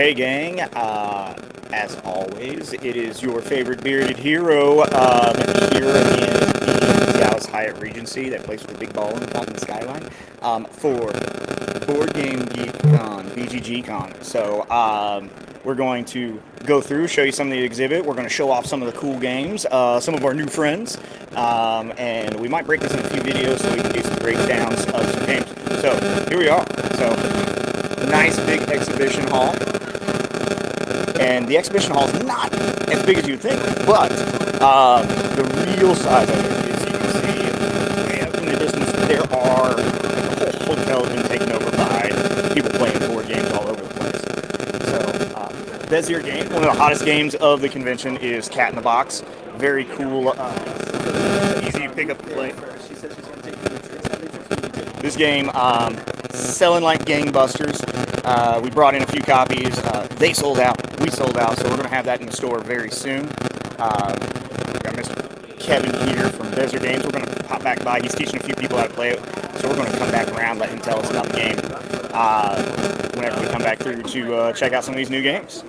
Hey gang, as always, it is your favorite bearded hero here in the Dallas Hyatt Regency that plays with the big ball in the skyline for Board Game Geek.con, BGG.con. So we're going to go through, show you some of the exhibit. We're going to show off some of the cool games, some of our new friends, and we might break this in a few videos so we can do some breakdowns of some games. So here we are. So nice big exhibition hall. And the exhibition hall is not as big as you'd think, but the real size of it is, you can see way up in the distance, there are, the whole hotel has been taken over by people playing board games all over the place. So, Bezier game, one of the hottest games of the convention is Cat in the Box. Very cool, easy to pick up and play. This game, selling like gangbusters. We brought in a few copies. They sold out. We sold out. So we're going to have that in the store very soon. We got Mr. Kevin here from Bezier Games. We're going to pop back by. He's teaching a few people how to play it. So we're going to come back around, let him tell us about the game whenever we come back through to check out some of these new games.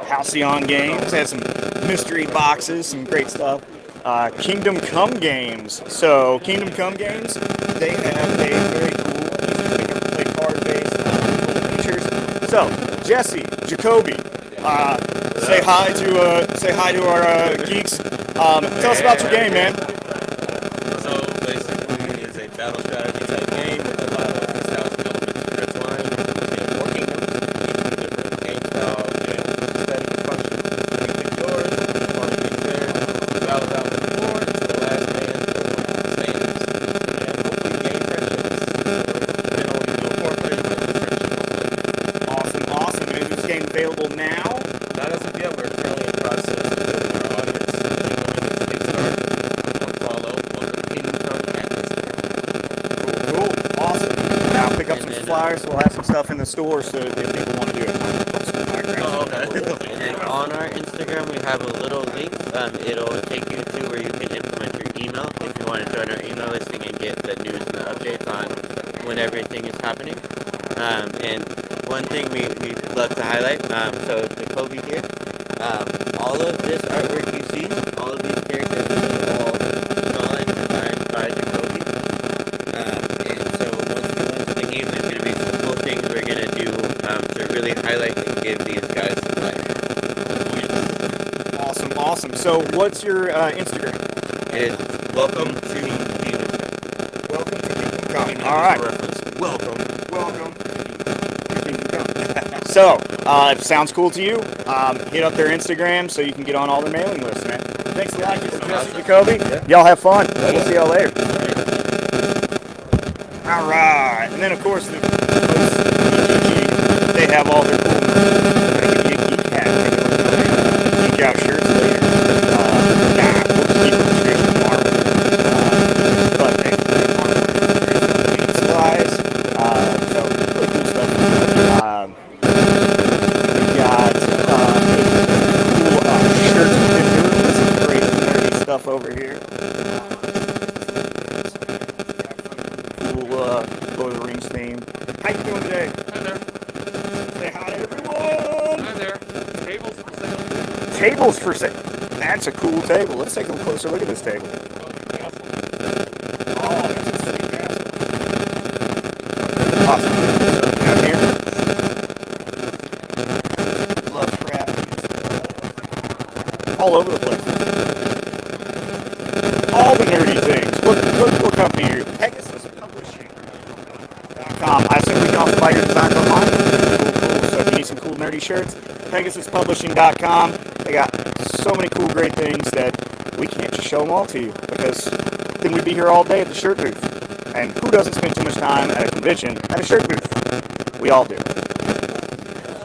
Halcyon Games has some mystery boxes, some great stuff. Kingdom Come Games. So Kingdom Come Games, they have a very cool play card-based features. So Jesse, Jacoby, say hi to our geeks. Tell us about your game, man. So basically, it's a battle strategy type game with a lot of nostalgic elements to its line and more kingdoms, different game style and aesthetic and function. You pick yours, opponent gets theirs, battles out with the board until the last man stands, and hopefully gain friendships. You can only do a 4 player but the friendship. Awesome. And is this game available now? Not as of yet, we're currently in the process of building our audience. Follow Kingdom Come at Instagram. Cool. Awesome. Now pick up some flyers. We'll have some stuff in the store so if people want to do it. Oh, okay. And then on our Instagram, we have a little link. It'll take you to where you can implement your email if you want to join our email listing and get the news and the updates on when everything is happening. And one thing we love to highlight, so Jacoby here, all of this artwork you see, all of these characters are all drawn and designed by Jacoby. And so once we go into the game, there's going to be some cool things we're going to do to really highlight and give these guys some life. Awesome. So what's your Instagram? It's welcome to Kingdom Come. Welcome to Kingdom Come. All right. Welcome. So, if it sounds cool to you, hit up their Instagram so you can get on all their mailing lists, man. Thanks a lot, Jesse, Jacoby. Y'all have fun. We'll see y'all later. All right. And then, of course, they have all their cool geek hat. Geek out shirts later. We'll just keep it traditional Marvel. But they supplies. So, really cool stuff. We got cool shirts with some great nerdy stuff over here. Cool Lord of the Rings theme. How you doing today? Hi there. Say hi to everyone. Hi there. Tables for sale. Tables for sale. That's a cool table. Let's take a closer look at this table. Oh, that's a sweet castle. Awesome. Down here. Love crap. All over the place. All the nerdy things. What company are you? Pegasus Publishing.com. I assume we can also buy your designs online. Cool. So if you need some cool nerdy shirts, PegasusPublishing.com. They got so many cool, great things that we can't just show them all to you because then we'd be here all day at the shirt booth. And who doesn't spend too much time at a convention at a shirt booth? We all do.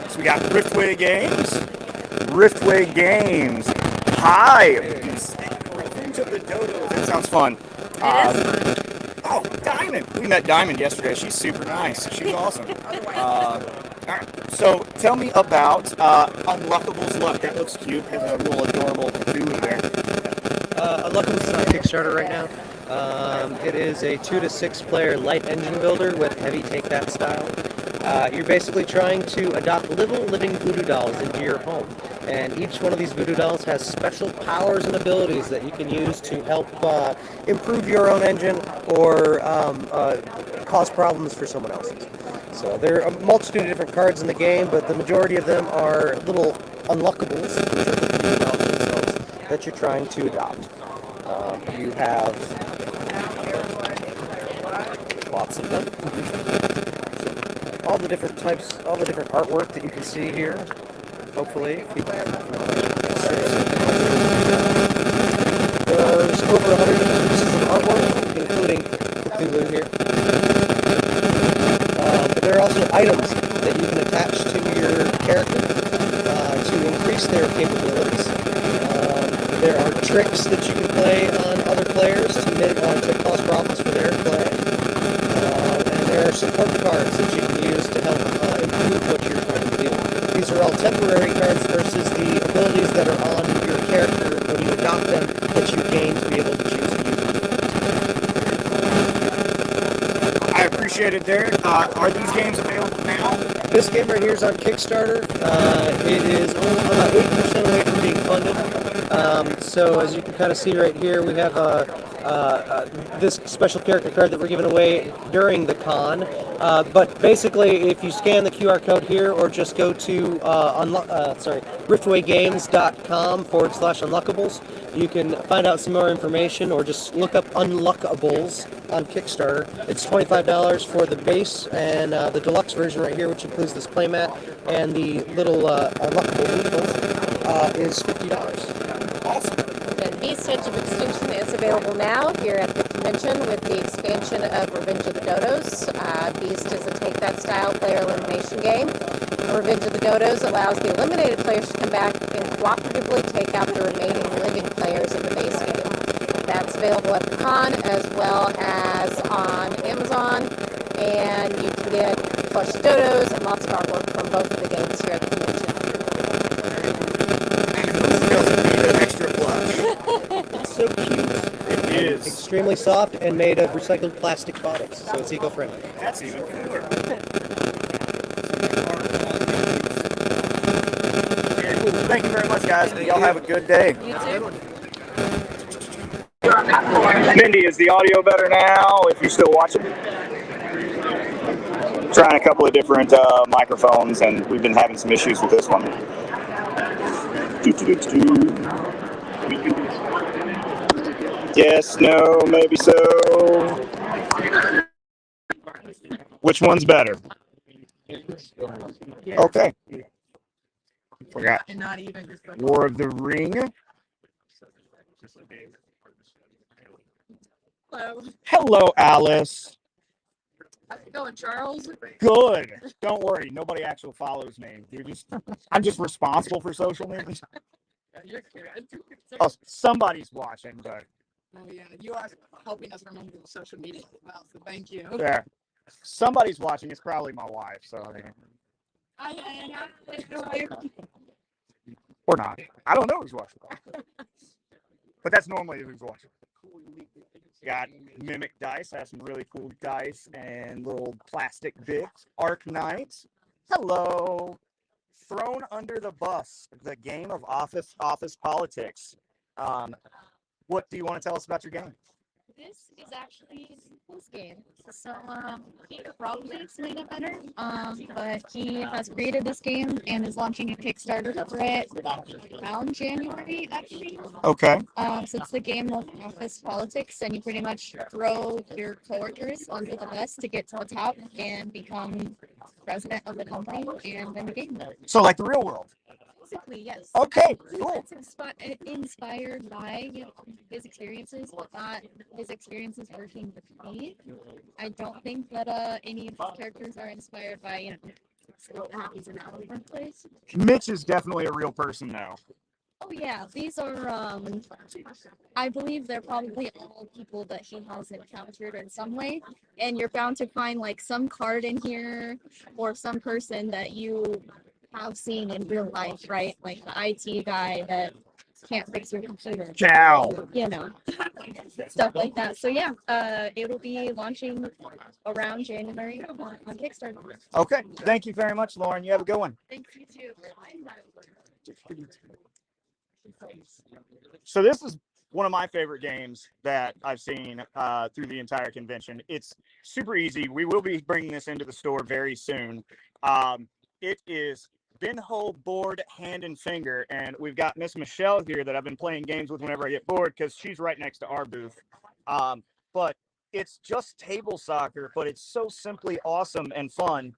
So we got Riftway Games. Hi. Revenge of the Dodos. That sounds fun. Oh, Diamond. We met Diamond yesterday. She's super nice. She's awesome. All right. So tell me about Unlockable's Luck. That looks cute. Has a little adorable Cthulhu there. Unlockables is on Kickstarter right now. It is a 2 to 6 player light engine builder with heavy take that style. You're basically trying to adopt living voodoo dolls into your home. And each one of these voodoo dolls has special powers and abilities that you can use to help improve your own engine or cause problems for someone else's. So there are a multitude of different cards in the game, but the majority of them are little unlockables, which are the voodoo dolls themselves, that you're trying to adopt. You have lots of them. All the different types, all the different artwork that you can see here. Hopefully, there's over 100 different pieces of artwork, including Cthulhu here. But there are also items that you can attach to your character to increase their capabilities. There are tricks that you can play on other players to cause problems for their play. And there are support cards that you can use to help improve what you're trying to do. These are all temporary cards versus the abilities that are on your character when you adopt them that you gain to be able to choose to use them. I appreciate it, Derek. Are these games available now? This game right here is on Kickstarter. It is only about 8% away from being funded. So as you can kind of see right here, we have this special character card that we're giving away during the con. But basically, if you scan the QR code here or just go to riftwaygames.com/unlockables, you can find out some more information or just look up Unlockables on Kickstarter. It's $25 for the base and the deluxe version right here, which includes this playmat and the little unlockable vehicles, is $50. And Beast Edge of Extinction is available now here at the convention with the expansion of Revenge of the Dodos. Beast is a take-that-style player elimination game. Revenge of the Dodos allows the eliminated players to come back and cooperatively take out the remaining living players in the base game. That's available at the con as well as on Amazon, and you can get plush dodos and lots of artwork from both of the games here at the convention. Extra plush. It's so cute. It is. Extremely soft and made of recycled plastic bottles, so it's eco-friendly. That's even cooler. Very cool. Thank you very much, guys. Y'all have a good day. You too. Mindy, is the audio better now if you're still watching? Trying a couple of different microphones, and we've been having some issues with this one. Yes, no, maybe so. Which one's better? Okay. Forgot. War of the Ring. Hello. Hello, Alice. How's it going, Charles? Good. Don't worry. Nobody actually follows me. I'm just responsible for social media. You're good. Oh, somebody's watching, but Oh, yeah. You are helping us remember the social media as well, so thank you. yeah. Somebody's watching. It's probably my wife, so or not. I don't know who's watching. But that's normally who's watching. Got Mimic dice. Has some really cool dice and little plastic bits. Arc Knights. Hello. Thrown Under the Bus. The game of office politics. What do you want to tell us about your game? This is actually his game. So he probably explain it better. But he has created this game and is launching a Kickstarter for it around January, actually. Okay. So it's the game of office politics, and you pretty much throw your coworkers under the bus to get to the top and become president of the company and then the game. So like the real world. Basically, yes. Okay, cool. It's inspired by his experiences, but not his experiences working with me. I don't think that any of the characters are inspired by stuff that happens in our workplace. Mitch is definitely a real person now. Oh yeah, these are I believe they're probably all people that he has encountered in some way, and you're bound to find like some card in here or some person that you have seen in real life, right? Like the IT guy that can't fix your computer. Cow. You know, stuff like that. So yeah, it will be launching around January on Kickstarter. Okay. Thank you very much, Lauren. You have a good one. Thanks, you too. So this is one of my favorite games that I've seen through the entire convention. It's super easy. We will be bringing this into the store very soon. It is Binho Board Hand and Finger, and we've got Miss Michelle here that I've been playing games with whenever I get bored because she's right next to our booth. But it's just table soccer, but it's so simply awesome and fun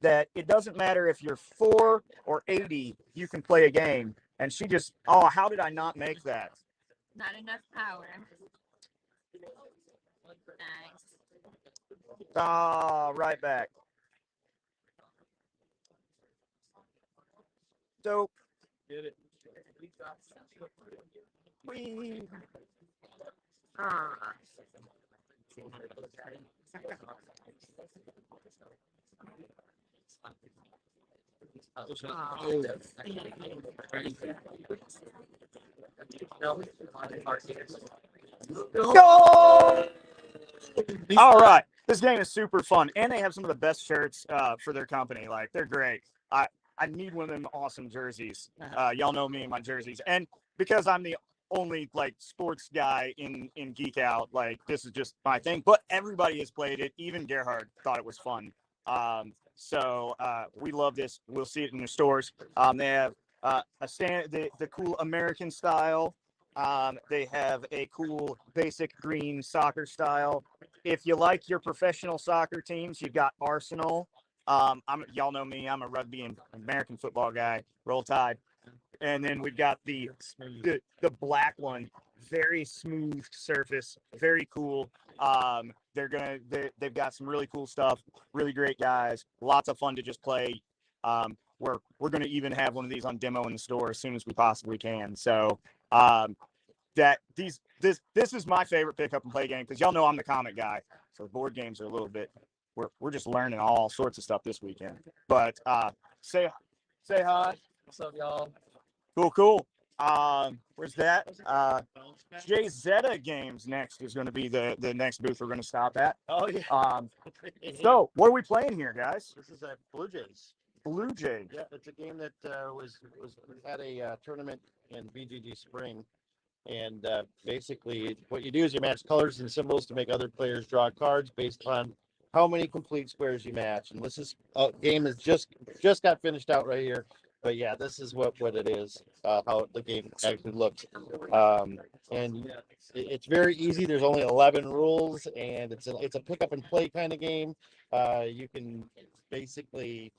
that it doesn't matter if you're 4 or 80, you can play a game. And she just, oh, how did I not make that? Not enough power. Nice. Ah, right back. Dope. Get it. Whee. Go! All right. This game is super fun, and they have some of the best shirts for their company. Like, they're great. I need one of them awesome jerseys. Y'all know me and my jerseys. And because I'm the only like sports guy in Geek Out, like this is just my thing. But everybody has played it. Even Gerhard thought it was fun. So we love this. We'll see it in the stores. They have the cool American style. They have a cool basic green soccer style. If you like your professional soccer teams, you've got Arsenal. Y'all know me. I'm a rugby and American football guy. Roll Tide. And then we've got the black one. Very smooth surface. Very cool. They've got some really cool stuff. Really great guys. Lots of fun to just play. We're gonna even have one of these on demo in the store as soon as we possibly can. So this is my favorite pick up and play game because y'all know I'm the comic guy. So board games are a little bit. We're just learning all sorts of stuff this weekend. But say hi. What's up, y'all? Cool. Where's that? Jay Zeta Games next is going to be the next booth we're going to stop at. Oh yeah. So what are we playing here, guys? This is a Blue Jays. Blue Jay. Yeah, it's a game that was had a tournament in BGG Spring, and basically what you do is you match colors and symbols to make other players draw cards based on how many complete squares you match. And this is a game that's just got finished out right here. But yeah, this is what it is, how the game actually looks. And it's very easy. There's only 11 rules, and it's a pick up and play kind of game. You can basically,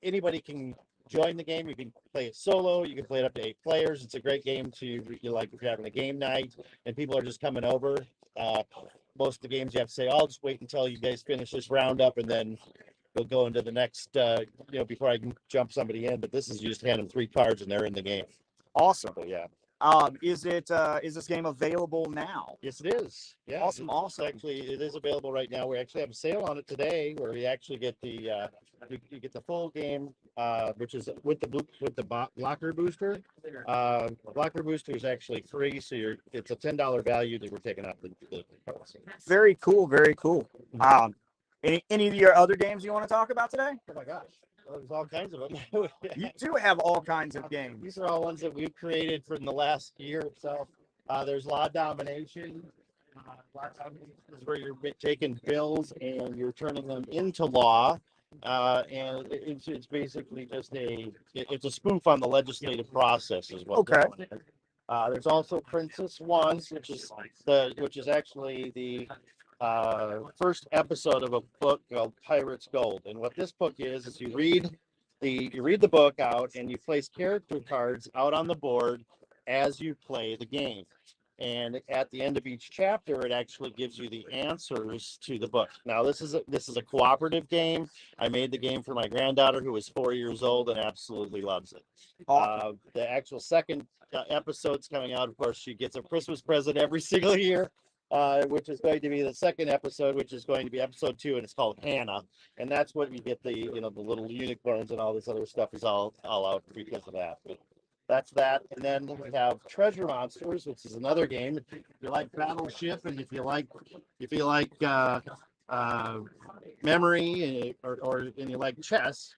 anybody can join the game. You can play it solo. You can play it up to 8 players. It's a great game if you're having a game night and people are just coming over. Most of the games you have to say, I'll just wait until you guys finish this round up and then we'll go into the next, before I can jump somebody in. But this is you just hand them 3 cards and they're in the game. Awesome. So yeah. Is this game available now? Yes, it is. Yeah. Awesome. Actually, it is available right now. We actually have a sale on it today where we actually get the you get the full game, which is with the blocker booster. Blocker booster is actually free, so it's a $10 value that we're taking off the Very cool. Any of your other games you want to talk about today? Oh my gosh. There's all kinds of them. You do have all kinds of games. These are all ones that we've created from the last year itself. There's Law Domination. Law Domination is where you're taking bills and you're turning them into law. And it's basically just it's a spoof on the legislative process is what. Okay. There's also Princess Ones, which is actually the first episode of a book called Pirate's Gold. And what this book is you read the book out and you place character cards out on the board as you play the game. And at the end of each chapter, it actually gives you the answers to the book. Now, this is a cooperative game. I made the game for my granddaughter, who is 4 years old and absolutely loves it. The actual second episode's coming out. Of course, she gets a Christmas present every single year, which is going to be the second episode, which is going to be episode 2, and it's called Hannah. And that's what you get the little unicorns and all this other stuff is all out because of that. But That's that. And then we have Treasure Monsters, which is another game. If you like Battleship, and if you like memory, and you like chess,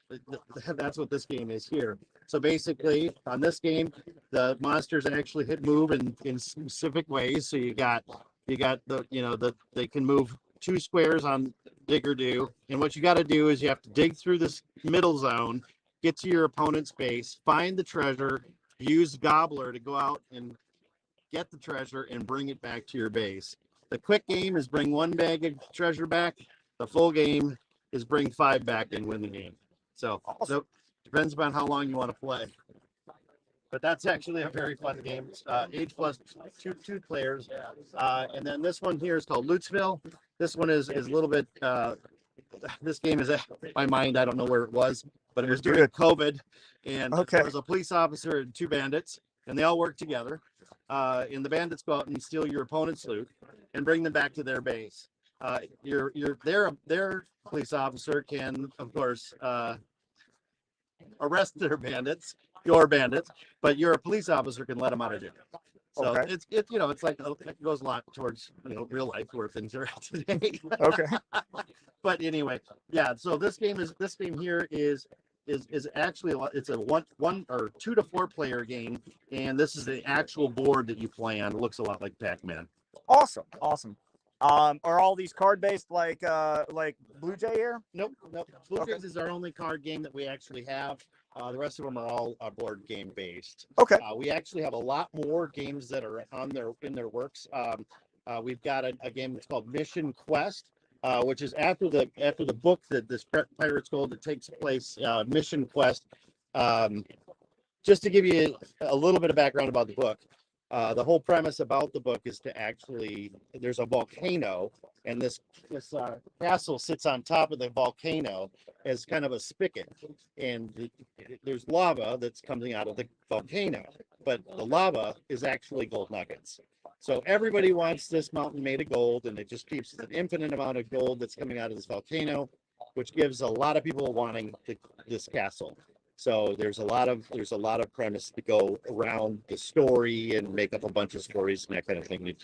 that's what this game is here. So basically, on this game, the monsters actually move in specific ways. So you got they can move 2 squares on dig or do, and what you got to do is you have to dig through this middle zone, get to your opponent's base, find the treasure, use Gobbler to go out and get the treasure and bring it back to your base. The quick game is bring 1 bag of treasure back. The full game is bring 5 back and win the game. So depends upon how long you want to play. But that's actually a very fun game. Age plus two players. And then this one here is called Lootsville. This one is a little bit. This game is in my mind. I don't know where it was, but it was during COVID, and there was a police officer and 2 bandits, and they all work together. And the bandits go out and steal your opponent's loot and bring them back to their base. Their police officer can, of course, arrest your bandits, but your police officer can let them out of jail. So it's like it goes a lot towards real life where things are at today. Okay. But anyway, yeah. So this game here is actually it's a one or 2 to 4 player game, and this is the actual board that you play on. It looks a lot like Pac-Man. Awesome. Are all these card based like Blue Jay here? Nope. Blue Jays is our only card game that we actually have. The rest of them are all board game based. Okay. We actually have a lot more games that are in their works. We've got a game that's called Mission Quest, which is after the book that this Pirates Gold that takes place. Mission Quest. Just to give you a little bit of background about the book. The whole premise about the book is there's a volcano, and this castle sits on top of the volcano as kind of a spigot, and there's lava that's coming out of the volcano, but the lava is actually gold nuggets. So everybody wants this mountain made of gold, and it just keeps an infinite amount of gold that's coming out of this volcano, which gives a lot of people wanting this castle. So there's a lot of premise to go around the story and make up a bunch of stories and that kind of thing.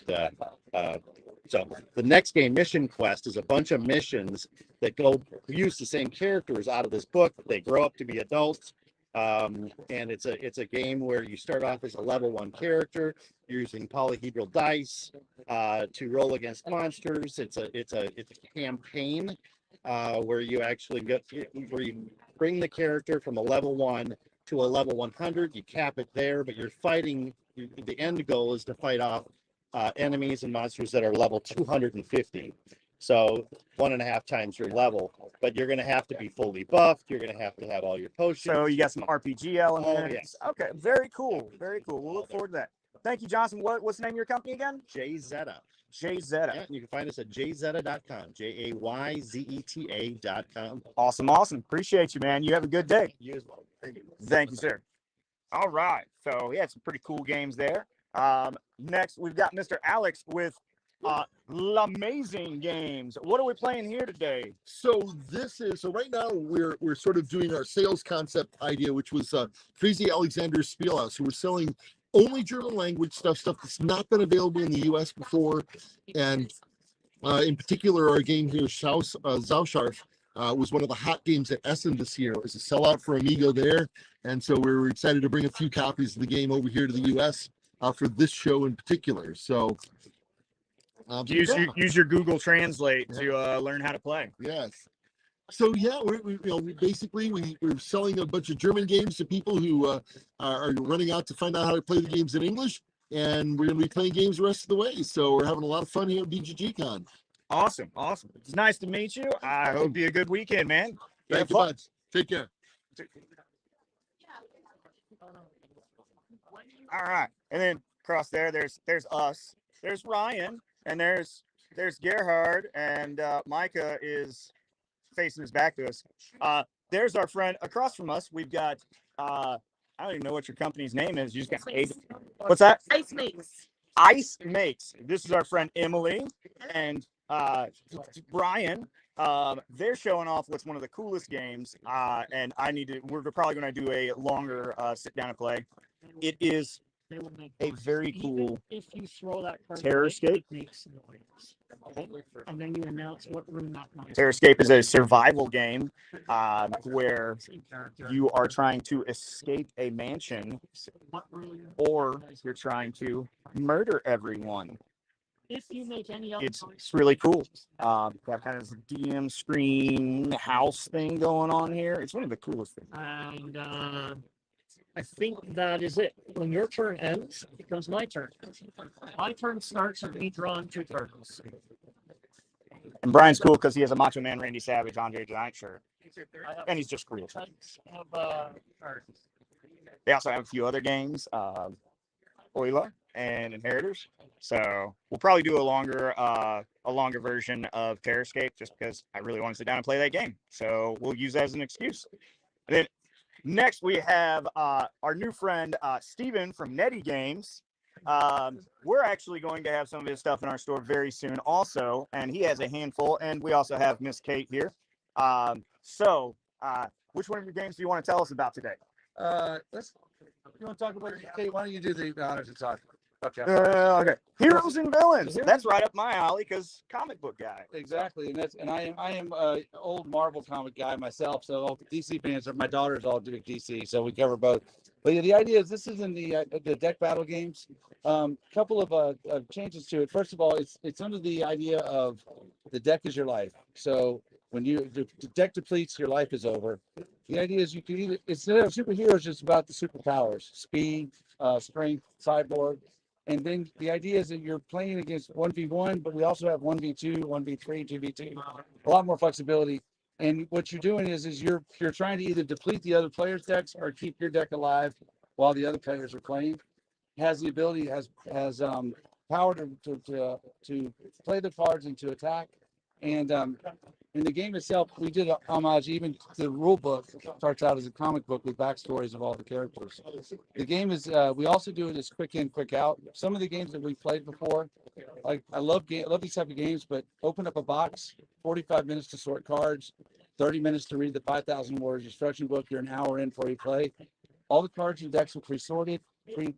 So the next game, Mission Quest, is a bunch of missions that use the same characters out of this book. They grow up to be adults, and it's a game where you start off as a level 1 character. You're using polyhedral dice to roll against monsters. It's a campaign where you actually where you bring the character from a level 1 to a level 100. You cap it there, but you're fighting. The end goal is to fight off enemies and monsters that are level 250. So 1.5 times your level, but you're going to have to be fully buffed. You're going to have all your potions. So you got some RPG elements. Oh, yes. Okay, very cool. We'll look forward to that. Thank you, Johnson. What's the name of your company again? JZeta. JZeta. Yeah, you can find us at jzeta.com. JAYZETA.com. Awesome. Appreciate you, man. You have a good day. You as well. Thank you, sir. All right. So we had some pretty cool games there. Next, we've got Mr. Alex with L'Amazing Games. What are we playing here today? So right now we're sort of doing our sales concept idea, which was Crazy Alexander Spielhaus, who was selling only German language stuff that's not been available in the U.S. before, and in particular, our game here, Zauscharf, was one of the hot games at Essen this year. It was a sellout for Amigo there, and so we were excited to bring a few copies of the game over here to the U.S. For this show in particular. So use your Google Translate to learn how to play. Yes. So yeah, we're selling a bunch of German games to people who are running out to find out how to play the games in English, and we're going to be playing games the rest of the way. So we're having a lot of fun here at BGG.con. Awesome. It's nice to meet you. I hope you a good weekend, man. Thank you much. Take care. All right, and then across there's us. There's Ryan, and there's Gerhard, and Micah is facing his back to us. There's our friend across from us. We've got I don't even know what your company's name is. You just got what's that? Ice Makes. Ice Makes. This is our friend Emily and Brian. They're showing off what's one of the coolest games, and we're probably going to do a longer sit down and play. It is They will make a noise. very Even cool if you throw that card Terrorscape. away, it makes noise. Okay? And then you announce what room that noise is. Terrorscape is a survival game where you are trying to escape a mansion What room? or you're trying to murder everyone. If you make any other It's really cool. That kind of DM screen house thing going on here. It's one of the coolest things. And I think that is it. When your turn ends, it becomes my turn. My turn starts with me drawing 2 cards. And Brian's cool because he has a Macho Man Randy Savage Andre the Giant shirt. And he's just cool. Types of cards. They also have a few other games, Oila and Inheritors. So we'll probably do a longer version of Terrorscape just because I really want to sit down and play that game. So we'll use that as an excuse. And then next we have our new friend Steven from Netty Games. We're actually going to have some of his stuff in our store very soon also, and he has a handful, and we also have Miss Kate here. So which one of your games do you want to tell us about today? You want to talk about it? Kate, why don't you do the honors and talk? Okay. Okay. Heroes and villains. That's right up my alley because comic book guy. Exactly, and I am a old Marvel comic guy myself. So all DC fans, my daughters all do DC, so we cover both. But yeah, the idea is this is in the deck battle games. Couple of changes to it. First of all, it's under the idea of the deck is your life. So when the deck depletes, your life is over. The idea is you can either instead of superheroes, it's about the superpowers: speed, strength, cyborg. And then the idea is that you're playing against 1v1, but we also have 1v2, 1v3, 2v2, a lot more flexibility. And what you're doing is you're trying to either deplete the other players' decks or keep your deck alive while the other players are playing. Has the ability, has power to play the cards and to attack. And in the game itself, we did a homage. Even the rule book starts out as a comic book with backstories of all the characters. The game is. We also do it as quick in, quick out. Some of the games that we played before, like I love these type of games, but open up a box, 45 minutes to sort cards, 30 minutes to read the 5,000 words instruction book. You're an hour in before you play. All the cards and decks are pre-sorted,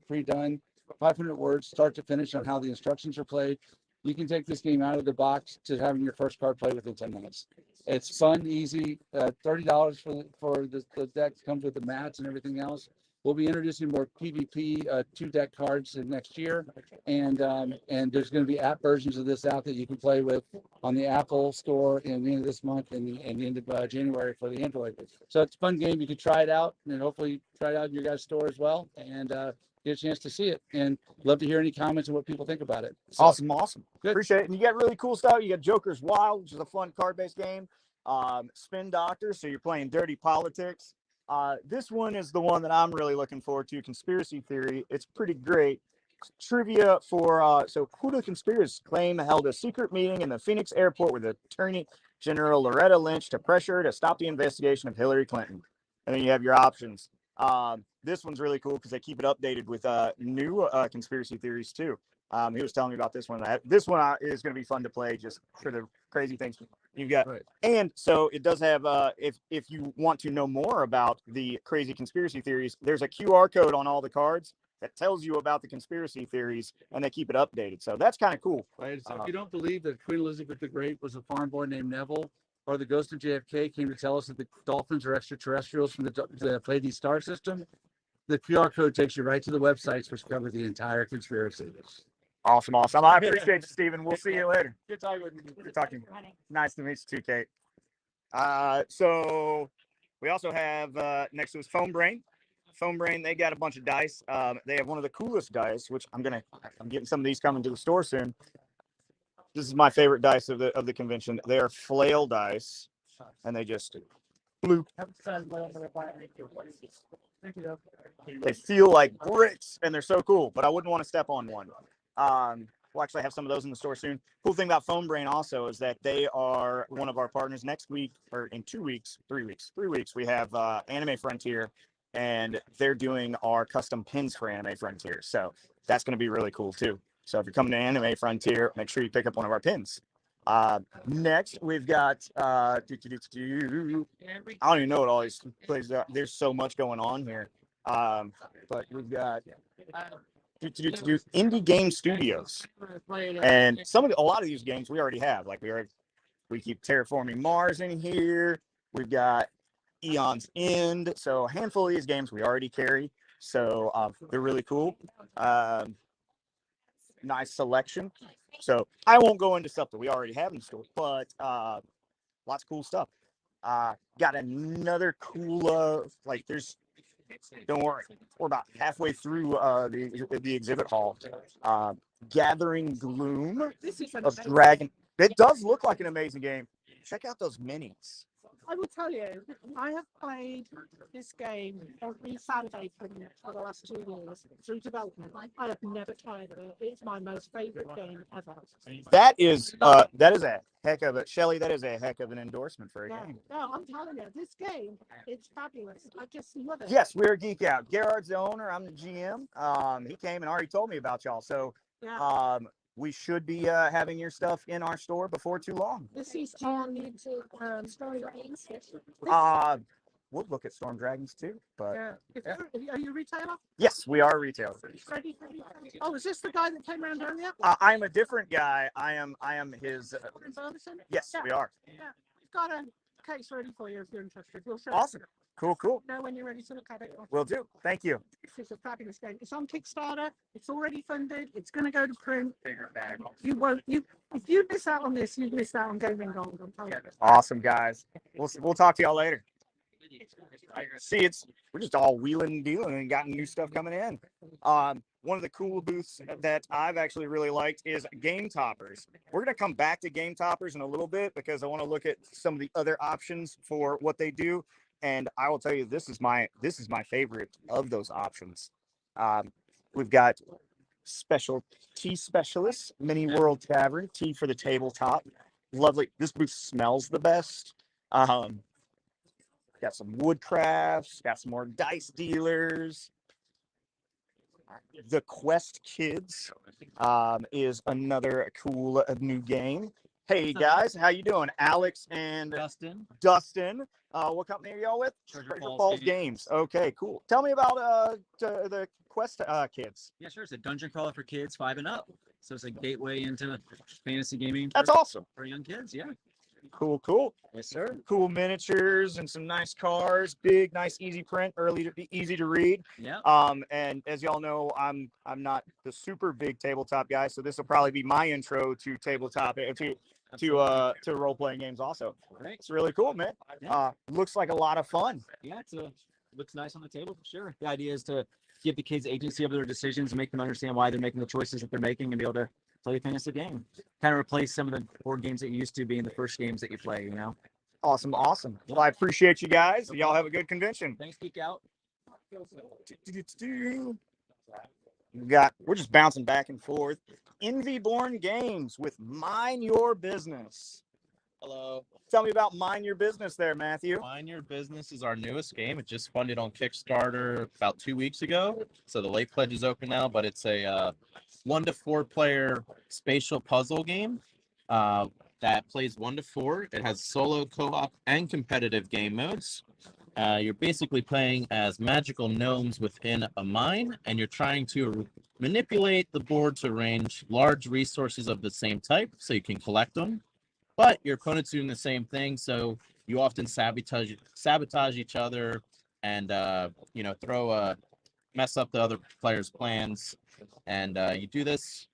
pre-done, 500 words, start to finish on how the instructions are played. You can take this game out of the box to having your first card play within 10 minutes. It's fun, easy. $30 for the deck comes with the mats and everything else. We'll be introducing more PvP 2-deck cards next year, and there's going to be app versions of this out that you can play with on the Apple Store in the end of this month and the end of January for the Android. So it's a fun game. You can try it out and hopefully try it out in your guys' store as well, and get a chance to see it. And love to hear any comments on what people think about it. So, Awesome. good. Appreciate it. And you got really cool stuff. You got Joker's Wild, which is a fun card-based game. Spin Doctor, so you're playing dirty politics. This one is the one that I'm really looking forward to, Conspiracy Theory. It's pretty great. Trivia for, so who do the conspirators claim held a secret meeting in the Phoenix airport with Attorney General Loretta Lynch to pressure her to stop the investigation of Hillary Clinton? And then you have your options. This one's really cool because they keep it updated with new conspiracy theories too. He was telling me about this one. This one is going to be fun to play just for the crazy things you've got. Right. And so it does have, if you want to know more about the crazy conspiracy theories, there's a QR code on all the cards that tells you about the conspiracy theories, and they keep it updated. So that's kind of cool. Right. So if you don't believe that Queen Elizabeth the Great was a foreign boy named Neville, or the ghost of JFK came to tell us that the dolphins are extraterrestrials from the Pleiades star system, the QR code takes you right to the websites which cover the entire conspiracy. Awesome. I appreciate you, Stephen. We'll see you later. Good talking with you. Good talking. Nice to meet you too, Kate. So we also have next to us Foam Brain. Foam Brain, they got a bunch of dice. They have one of the coolest dice, which I'm getting some of these coming to the store soon. This is my favorite dice of the convention. They are flail dice, and they just bloop. They feel like bricks, and they're so cool. But I wouldn't want to step on one. We'll actually have some of those in the store soon. Cool thing about Foam Brain also is that they are one of our partners. Next week, or in 3 weeks, we have Anime Frontier, and they're doing our custom pins for Anime Frontier. So that's going to be really cool too. So if you're coming to Anime Frontier, make sure you pick up one of our pins. Next, we've got I don't even know what all these places are. There's so much going on here. But we've got indie game studios, and a lot of these games we already have. Like we keep Terraforming Mars in here. We've got Eon's End. So a handful of these games we already carry. So they're really cool. Nice selection. So I won't go into stuff that we already have in store, but lots of cool stuff. Got another cool don't worry, we're about halfway through the exhibit hall. Gathering Gloom of Dragon. It does look like an amazing game. Check out those minis. I will tell you, I have played this game every Saturday for the last 2 years through development. I have never tried it. It's my most favorite game ever. That is a heck of a Shelly. That is a heck of an endorsement for a game. No, I'm telling you, this game, it's fabulous. I just love it. Yes, we're Geek Out. Gerard's the owner. I'm the GM. He came and already told me about y'all. So we should be having your stuff in our store before too long. This is on YouTube, Storm Dragons. We'll look at Storm Dragons too. But are you a retailer? Yes, we are retailers. Ready? Oh, is this the guy that came around earlier? I'm a different guy. I am his. Yes, we are. Yeah, we've got a case ready for you if you're interested. We'll show Awesome. Cool. Know when you're ready to look at it. Will do. Thank you. This is a fabulous game. It's on Kickstarter. It's already funded. It's going to go to print. You won't. If you miss out on this, you've missed out on Gaming Gold. I'm telling you. Awesome, guys. We'll talk to y'all later. See, we're just all wheeling and dealing and got new stuff coming in. One of the cool booths that I've actually really liked is Game Toppers. We're going to come back to Game Toppers in a little bit because I want to look at some of the other options for what they do. And I will tell you, this is my favorite of those options. We've got special tea specialists, Mini World Tavern, tea for the tabletop. Lovely. This booth smells the best. Got some wood crafts, got some more dice dealers. The Quest Kids is another cool new game. Hey guys, how you doing? Alex and Dustin. What company are y'all with? Treasure Falls Games. Okay, cool. Tell me about the Quest Kids. Yeah, sure. It's a dungeon crawler for kids 5 and up. So it's a gateway into fantasy gaming. That's awesome. For young kids, yeah. Cool. Yes, sir. Cool miniatures and some nice cars. Big, nice, easy print. Easy to read. Yeah. And as y'all know, I'm not the super big tabletop guy, so this will probably be my intro to tabletop to role playing games. Also, right. It's really cool, man. Yeah. Looks like a lot of fun. Yeah, looks nice on the table for sure. The idea is to give the kids agency over their decisions, make them understand why they're making the choices that they're making, and be able to play a fantasy game. Kind of replace some of the board games that used to be in the first games that you play, you know? Awesome. Well, I appreciate you guys. Y'all have a good convention. Thanks, Geek Out. We're just bouncing back and forth. Envyborn Games with Mind Your Business. Hello. Tell me about Mind Your Business there, Matthew. Mind Your Business is our newest game. It just funded on Kickstarter about 2 weeks ago. So the late pledge is open now, but it's a 1 to 4 player spatial puzzle game that plays 1 to 4. It has solo, co-op, and competitive game modes. You're basically playing as magical gnomes within a mine, and you're trying to manipulate the board to arrange large resources of the same type so you can collect them. But your opponent's doing the same thing, so you often sabotage each other and mess up the other player's plans. And you do this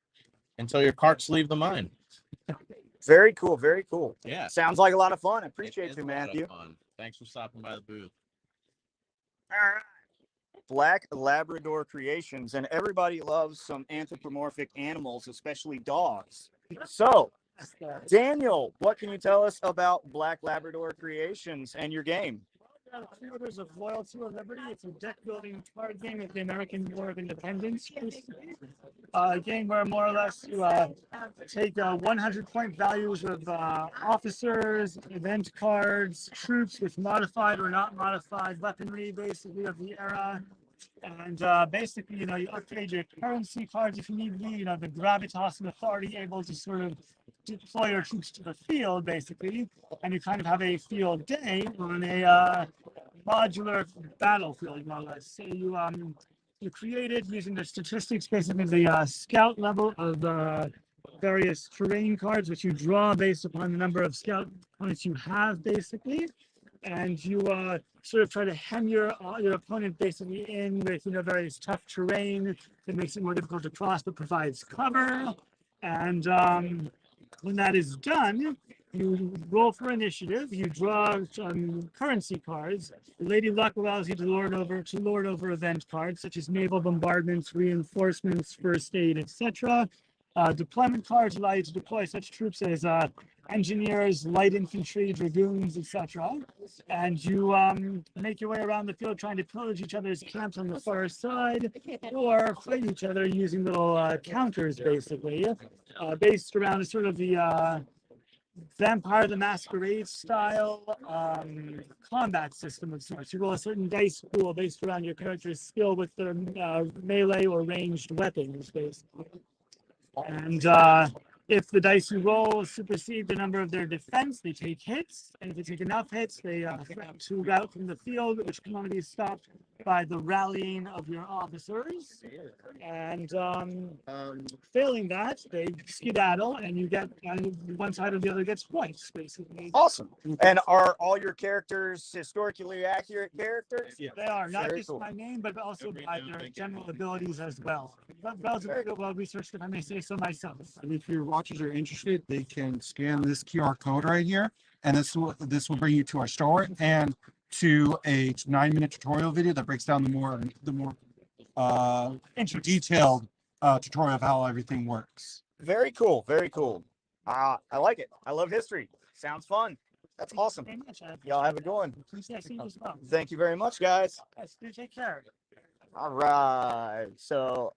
until your carts leave the mine. Very cool. Yeah. Sounds like a lot of fun. I appreciate you, Matthew. Thanks for stopping by the booth. All right. Black Labrador Creations, and everybody loves some anthropomorphic animals, especially dogs. So, Daniel, what can you tell us about Black Labrador Creations and your game? Orders of Loyalty or Liberty. It's a deck building card game of the American War of Independence. A game where more or less you take 100-point values of officers, event cards, troops with modified or not modified weaponry, basically of the era. And basically, you upgrade your currency cards if you need to be, the gravitas and authority able to sort of deploy your troops to the field, basically. And you kind of have a field day on a modular battlefield, more or less. So you create it using the statistics, basically the scout level of various terrain cards, which you draw based upon the number of scout points you have, basically. And you sort of try to hem your opponent basically in with various tough terrain that makes it more difficult to cross but provides cover. And when that is done, you roll for initiative. You draw some currency cards. Lady Luck allows you to lord over event cards such as naval bombardments, reinforcements, first aid, etc. Deployment cards allow you to deploy such troops as engineers, light infantry, dragoons, etc. And you make your way around the field trying to pillage each other's camps on the far side or fight each other using little counters, basically, based around sort of the Vampire the Masquerade style combat system of sorts. You roll a certain dice pool based around your character's skill with their melee or ranged weapons, basically. And if the dice you roll supersede the number of their defense, they take hits. And if they take enough hits, they threaten to rout from the field, which can only be stopped by the rallying of your officers. And failing that, they skedaddle, and you get one side or the other gets points, basically. Awesome. And are all your characters historically accurate characters? Yeah. They are, not Very just cool. by name, but also by their general abilities as well. But relatively well researched, if I may say so myself. And if your watchers are interested, they can scan this QR code right here, and this will bring you to our store and to a 9-minute tutorial video that breaks down the more detailed tutorial of how everything works. Very cool. Very cool. I like it. I love history. Sounds fun. That's awesome. Y'all have a good one. Thank you very much, guys. Yes, do take care. All right. So,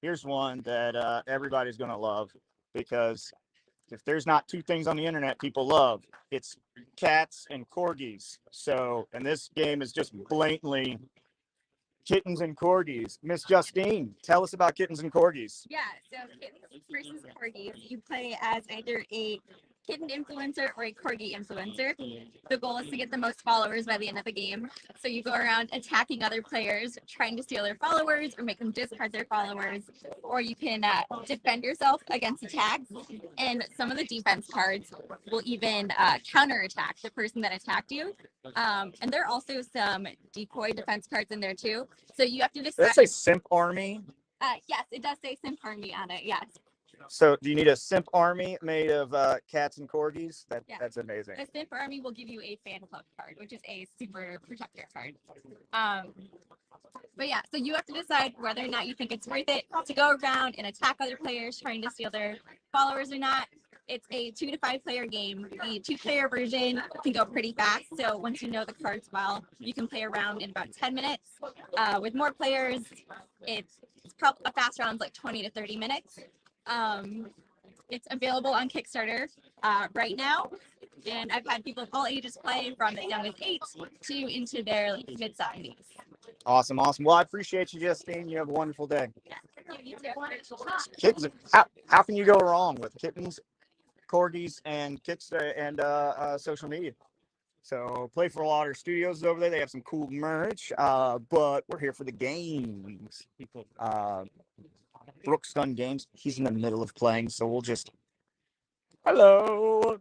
here's one that everybody's going to love, because if there's not two things on the internet people love, it's cats and corgis. So, and this game is just blatantly kittens and corgis. Miss Justine, tell us about kittens and corgis. Yeah, so kittens versus corgis. You play as either a kitten influencer or a corgi influencer. The goal is to get the most followers by the end of the game. So you go around attacking other players, trying to steal their followers or make them discard their followers, or you can defend yourself against attacks. And some of the defense cards will even counterattack the person that attacked you. And there are also some decoy defense cards in there too. So you have to decide. Does that say simp army? Yes, it does say Simp Army on it. Yes. So do you need a simp army made of cats and corgis? Yeah. That's amazing. The Simp Army will give you a fan club card, which is a super protector card. But yeah, so you have to decide whether or not you think it's worth it to go around and attack other players trying to steal their followers or not. It's a 2 to 5 player game. The 2-player version can go pretty fast. So once you know the cards well, you can play around in about 10 minutes. With more players, it's probably a fast round's like 20 to 30 minutes. It's available on Kickstarter right now, and I've had people of all ages play, from as young as 8 to into their mid-70s. Awesome. Well, I appreciate you, Justine. You have a wonderful day. You too. Kittens. How can you go wrong with kittens, corgis, and Kickstarter and social media? So Playful Otter Studios is over there. They have some cool merch, but we're here for the games. Brooks Gunn Games. He's in the middle of playing, so we'll just. Hello.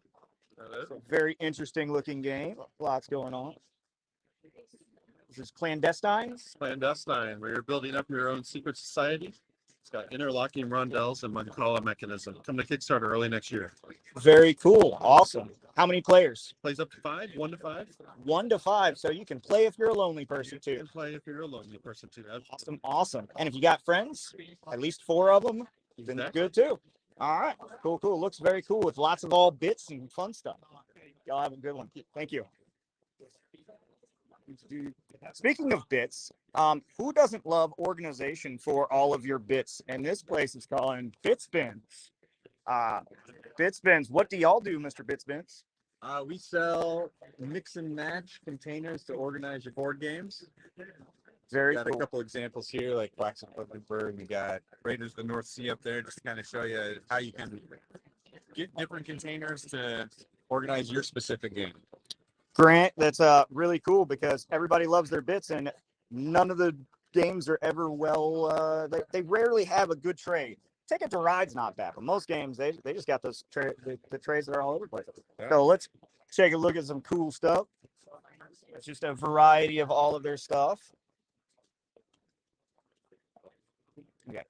Very interesting looking game. Lots going on. This is Clandestine. Clandestine, where you're building up your own secret society. It's got interlocking rondels and Mancala mechanism. Come to Kickstarter early next year. Very cool. Awesome. How many players? Plays up to 5, 1 to 5. 1 to 5. So you can play if you're a lonely person too. You can play if you're a lonely person too. Awesome. And if you got friends, at least 4 of them, then Exactly. good too. All right. Cool. Looks very cool with lots of all bits and fun stuff. Y'all have a good one. Thank you. Speaking of bits, who doesn't love organization for all of your bits? And this place is calling Bitspins. Bitspins, what do y'all do, Mr. Bitspins? We sell mix and match containers to organize your board games. Very got cool. a couple examples here, like Blacks of Cliftonburg. We got Raiders of the North Sea up there, just to kind of show you how you can get different containers to organize your specific game. Grant, that's really cool because everybody loves their bits, and none of the games are ever they rarely have a good trade. Ticket to Ride's not bad, but most games they just got those the trades that are all over the place. So let's take a look at some cool stuff. It's just a variety of all of their stuff. We got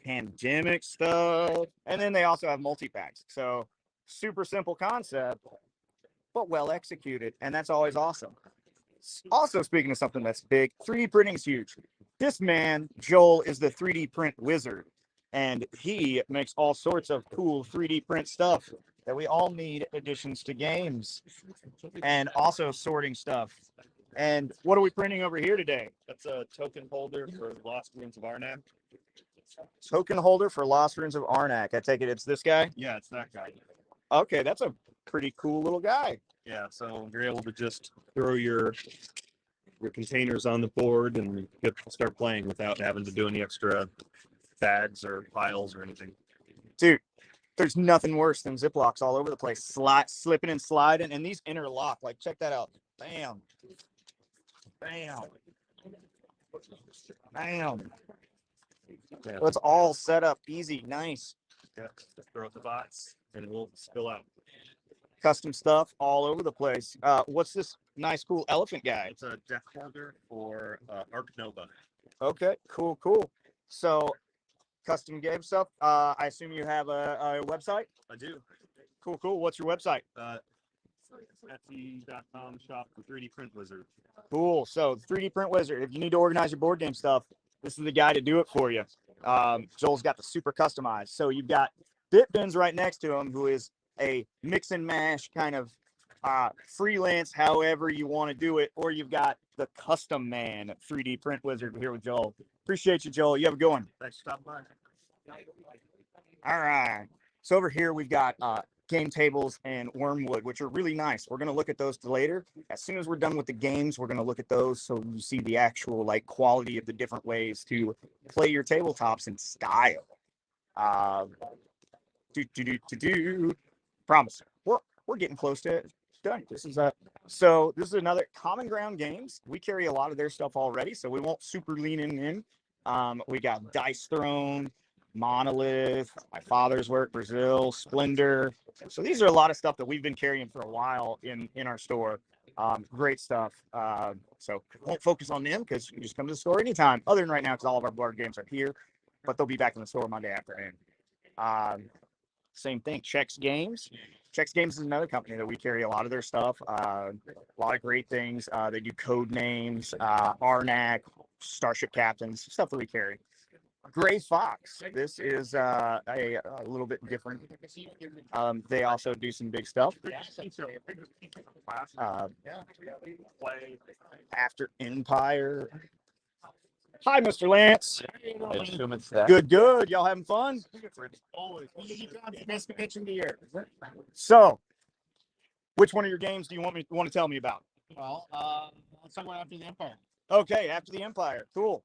pandemic stuff, and then they also have multi-packs. So super simple concept, but well executed, and that's always awesome. Also, speaking of something that's big, 3D printing is huge. This man, Joel, is the 3D print wizard, and he makes all sorts of cool 3D print stuff that we all need additions to games, and also sorting stuff. And what are we printing over here today? That's a token holder for Lost Ruins of Arnak. Token holder for Lost Ruins of Arnak. I take it it's this guy? Yeah, it's that guy. Okay, that's a pretty cool little guy. Yeah, so you're able to just throw your containers on the board and start playing without having to do any extra bags or piles or anything. Dude, there's nothing worse than Ziplocs all over the place, slipping and sliding, and these interlock. Like, check that out. Bam. Bam. Bam. Yeah. It's all set up easy, nice. Yeah, just throw it the box and it will spill out. Custom stuff all over the place. What's this nice, cool elephant guy? It's a deck holder for Arc Nova. Okay, cool. So, custom game stuff. I assume you have a website? I do. Cool. What's your website? BGG.com shop for 3D Print Wizard. Cool. So, 3D Print Wizard, if you need to organize your board game stuff, this is the guy to do it for you. Joel's got the super customized. So, you've got BitBins right next to him, who is a mix and mash kind of freelance, however you want to do it, or you've got the custom man 3D Print Wizard here with Joel. Appreciate you, Joel. You have a good one. Thanks for stopping by. All right. So over here we've got game tables and wormwood, which are really nice. We're going to look at those later. As soon as we're done with the games, we're going to look at those so you see the actual quality of the different ways to play your tabletops in style. Promise. We're getting close to done. This is another Common Ground Games. We carry a lot of their stuff already, so we won't super lean in. We got Dice Throne, Monolith, My Father's Work, Brazil, Splendor. So these are a lot of stuff that we've been carrying for a while in our store. Great stuff. So won't focus on them because you can just come to the store anytime, other than right now because all of our board games are here, but they'll be back in the store Monday afternoon. Same thing, Chex Games. Chex Games is another company that we carry a lot of their stuff. A lot of great things. They do code names, Arnak, Starship Captains, stuff that we carry. Gray Fox. This is a little bit different. They also do some big stuff. After Empire. Hi, Mr. Lance. Good. Y'all having fun? Best convention of the year. So, which one of your games do you want to tell me about? Well, let's talk about After the Empire. Okay, After the Empire. Cool.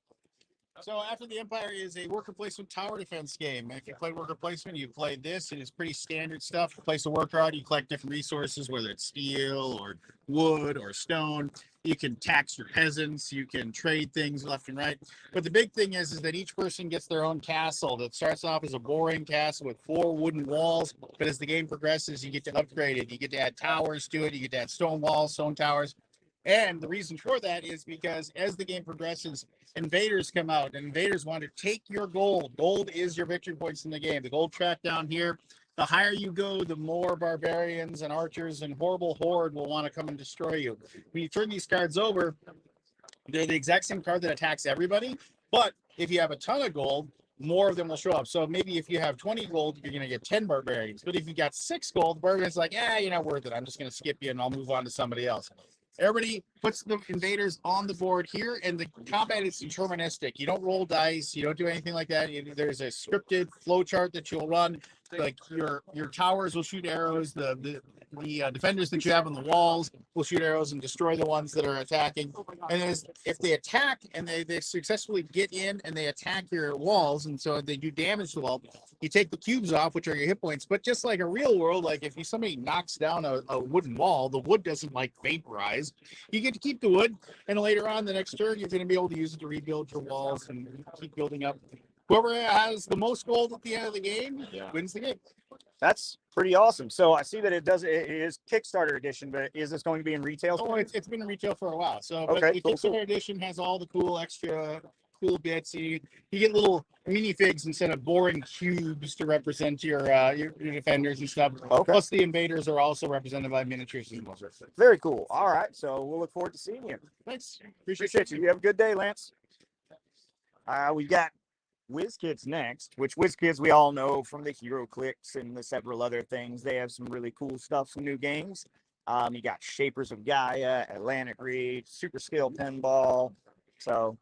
So After the Empire is a worker placement tower defense game. If you play worker placement, you play this. It is pretty standard stuff. You place a worker out, you collect different resources, whether it's steel or wood or stone. You can tax your peasants. You can trade things left and right. But the big thing is that each person gets their own castle that starts off as a boring castle with 4 wooden walls. But as the game progresses, you get to upgrade it. You get to add towers to it. You get to add stone walls, stone towers. And the reason for that is because as the game progresses, invaders come out, and invaders want to take your gold. Gold is your victory points in the game. The gold track down here, the higher you go, the more barbarians and archers and horrible horde will want to come and destroy you. When you turn these cards over, they're the exact same card that attacks everybody, but if you have a ton of gold, more of them will show up. So maybe if you have 20 gold, you're going to get 10 barbarians. But if you got 6 gold, the barbarian's like, you're not worth it. I'm just going to skip you and I'll move on to somebody else. Everybody puts the invaders on the board here, and the combat is deterministic. You don't roll dice. You don't do anything like that. There's a scripted flow chart that you'll run like your towers will shoot arrows. The defenders that you have on the walls will shoot arrows and destroy the ones that are attacking. And if they attack and they successfully get in and they attack your walls, and so they do damage to the wall, you take the cubes off, which are your hit points. But just like a real world, like if somebody knocks down a wooden wall, the wood doesn't like vaporize. You get to keep the wood, and later on the next turn, you're going to be able to use it to rebuild your walls and keep building up. Whoever has the most gold at the end of the game wins the game. That's pretty awesome. So I see that it is Kickstarter edition, but is this going to be in retail? Oh, it's been in retail for a while. So Okay, the cool, Kickstarter cool. edition has all the cool extra cool bits. You get little minifigs instead of boring cubes to represent your defenders and stuff. Okay. Plus the invaders are also represented by miniatures as well. Very cool. All right, so we'll look forward to seeing you. Thanks. Appreciate you. You have a good day, Lance. We got WizKids next, which WizKids we all know from the Hero Clicks and the several other things. They have some really cool stuff, some new games. You got Shapers of Gaia, Atlantic Reach, Super Scale Pinball. So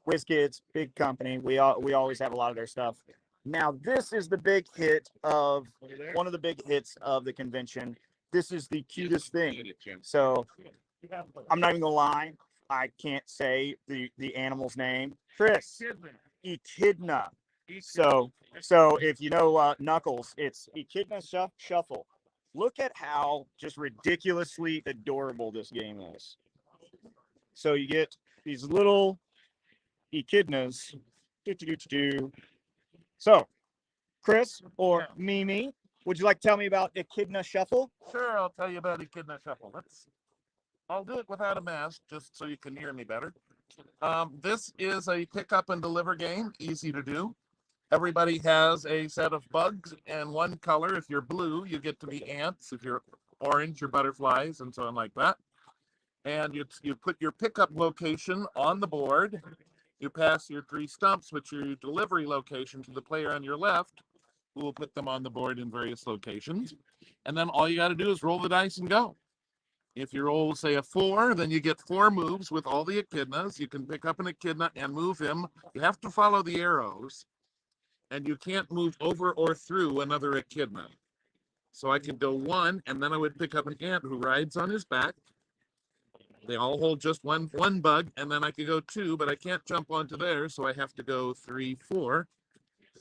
WizKids, big company. We always have a lot of their stuff. Now this is the big hit of one of the big hits of the convention. This is the cutest thing. So I'm not even gonna lie. I can't say the animal's name. Chris. Echidna. So if you know Knuckles, it's Echidna Shuffle. Look at how just ridiculously adorable this game is. So you get these little echidnas. So, Chris or Mimi, would you like to tell me about Echidna Shuffle? Sure, I'll tell you about Echidna Shuffle. I'll do it without a mask, just so you can hear me better. This is a pick up and deliver game, easy to do. Everybody has a set of bugs and one color. If you're blue, you get to be ants. If you're orange, you're butterflies, and so on like that. And you put your pickup location on the board. You pass your 3 stumps, which are your delivery location, to the player on your left, who will put them on the board in various locations. And then all you got to do is roll the dice and go. If you roll, say, a 4, then you get 4 moves with all the echidnas. You can pick up an echidna and move him. You have to follow the arrows, and you can't move over or through another echidna. So I could go 1, and then I would pick up an ant who rides on his back. They all hold just one bug, and then I could go 2, but I can't jump onto there, so I have to go 3, 4.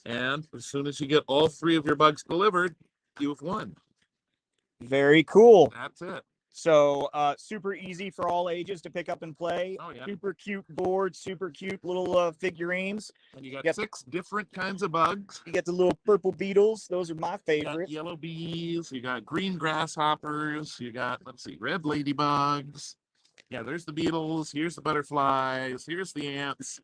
And as soon as you get all 3 of your bugs delivered, you've won. Very cool. That's it. So super easy for all ages to pick up and play. Oh, yeah. Super cute board, super cute little figurines. And you got 6 different kinds of bugs. You get the little purple beetles. Those are my favorite. You got yellow bees. You got green grasshoppers. You got, let's see, red ladybugs. Yeah, there's the beetles. Here's the butterflies. Here's the ants.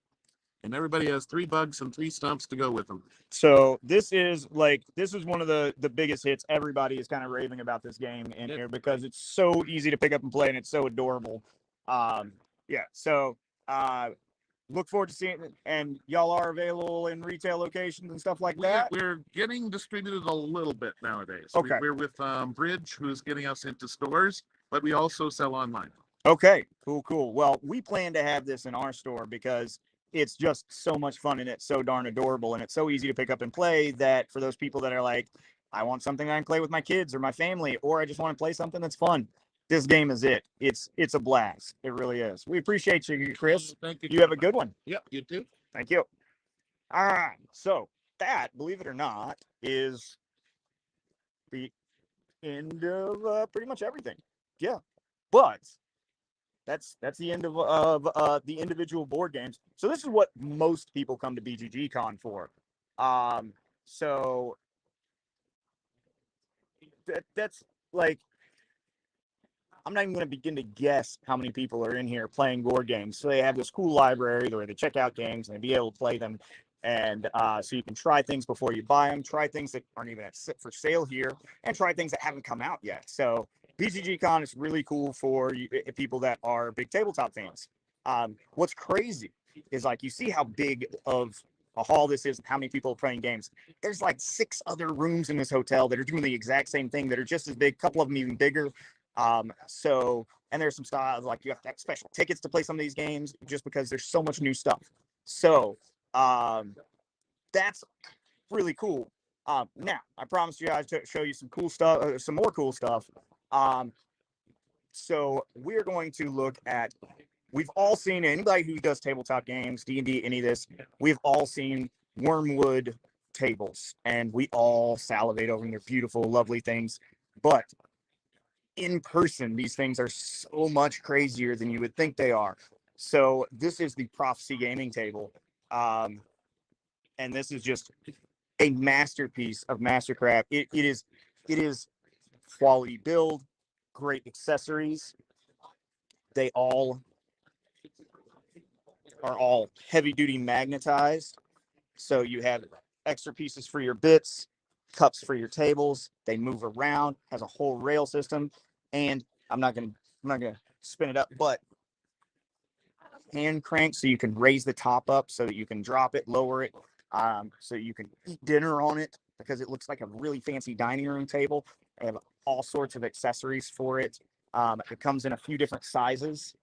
And everybody has 3 bugs and 3 stumps to go with them. So this is one of the biggest hits. Everybody is kind of raving about this game in here because it's so easy to pick up and play and it's so adorable. Yeah. So look forward to seeing it. And y'all are available in retail locations and stuff like that. We're getting distributed a little bit nowadays. Okay. We're with Bridge, who's getting us into stores, but we also sell online. Okay. Cool. Well, we plan to have this in our store because it's just so much fun and it's so darn adorable and it's so easy to pick up and play that for those people that are like, I want something I can play with my kids or my family, or I just want to play something that's fun. This game is it. It's a blast. It really is. We appreciate you, Chris. Thank you. You have a good one. Yep, you too. Thank you. All right. So that, believe it or not, is the end of pretty much everything. Yeah. But that's the end of the individual board games. So this is what most people come to BGG.con for. So that's like, I'm not even going to begin to guess how many people are in here playing board games. So they have this cool library where they check out games and they be able to play them. And so you can try things before you buy them, try things that aren't even for sale here, and try things that haven't come out yet. So BGG.con is really cool for people that are big tabletop fans. What's crazy is like you see how big of a hall this is and how many people are playing games. There's like 6 other rooms in this hotel that are doing the exact same thing that are just as big, a couple of them even bigger. And there's some styles like you have to have special tickets to play some of these games just because there's so much new stuff. So that's really cool. Now, I promised you guys to show you some cool stuff, some more cool stuff. So we're going to look at. We've all seen, anybody who does tabletop games, D&D, any of this. We've all seen wormwood tables, and we all salivate over them. They're beautiful, lovely things, but in person, these things are so much crazier than you would think they are. So this is the Prophecy Gaming Table, and this is just a masterpiece of mastercraft. It is quality build, great accessories. They all are all heavy duty magnetized. So you have extra pieces for your bits, cups for your tables. They move around, has a whole rail system, and I'm not gonna spin it up, but hand crank so you can raise the top up so that you can drop it, lower it, so you can eat dinner on it because it looks like a really fancy dining room table. They have all sorts of accessories for it. It comes in a few different sizes.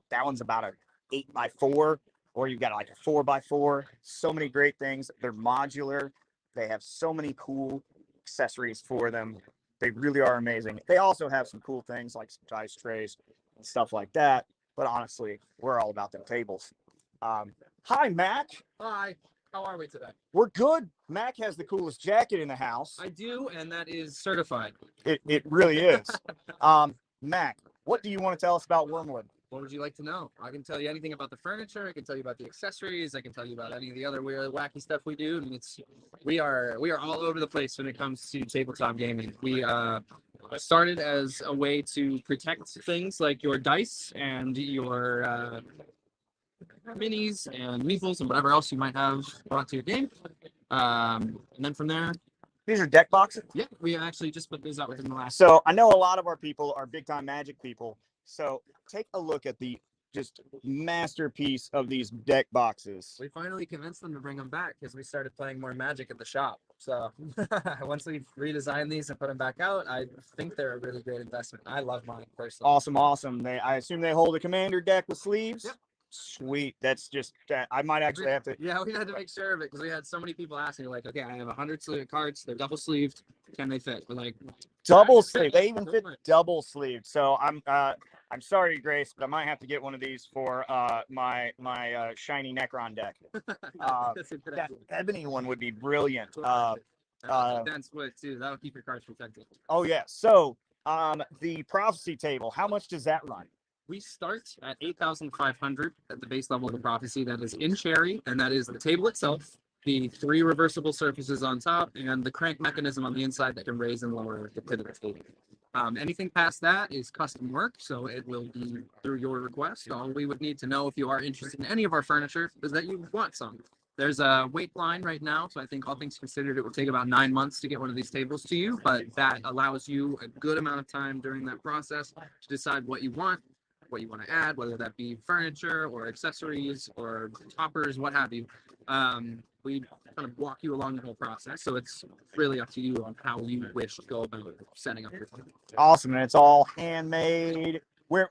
That one's about a 8x4, or you've got like a 4x4. So many great things. They're modular. They have so many cool accessories for them. They really are amazing. They also have some cool things like some dice trays and stuff like that. But honestly, we're all about them tables. Hi, Mac. Hi. How are we today? We're good. Mac has the coolest jacket in the house. I do, and that is certified. It really is. Mac, what do you want to tell us about Wormwood? What would you like to know? I can tell you anything about the furniture. I can tell you about the accessories. I can tell you about any of the other weird, wacky stuff we do. And we are all over the place when it comes to tabletop gaming. We started as a way to protect things like your dice and your minis and meeples and whatever else you might have brought to your game. And then from there, these are deck boxes. Yeah, we actually just put these out within the last. So I know a lot of our people are big time Magic people. So take a look at the just masterpiece of these deck boxes. We finally convinced them to bring them back because we started playing more Magic at the shop. So once we redesigned these and put them back out, I think they're a really great investment. I love mine personally. Awesome. I assume they hold a commander deck with sleeves. Yep. Sweet. That's just I might actually have to. Yeah, we had to make sure of it because we had so many people asking, like, okay, I have 100 cards. They're double sleeved. Can they fit? We're like, double sleeve. They even fit double sleeved. So I'm sorry, Grace, but I might have to get one of these for my shiny Necron deck. That ebony one would be brilliant. Dense wood too. That'll keep your cards protected. Oh yeah. So the prophecy table. How much does that run? We start at 8,500 at the base level of the prophecy. That is in cherry, and that is the table itself, the 3 reversible surfaces on top, and the crank mechanism on the inside that can raise and lower the pivot table. Anything past that is custom work, so it will be through your request. All we would need to know if you are interested in any of our furniture is that you want some. There's a wait line right now, so I think all things considered, it will take about 9 months to get one of these tables to you, but that allows you a good amount of time during that process to decide what you want to add, whether that be furniture or accessories or toppers, what have you. We kind of walk you along the whole process, so it's really up to you on how you wish to go about setting up your thing. Awesome, and it's all handmade. Where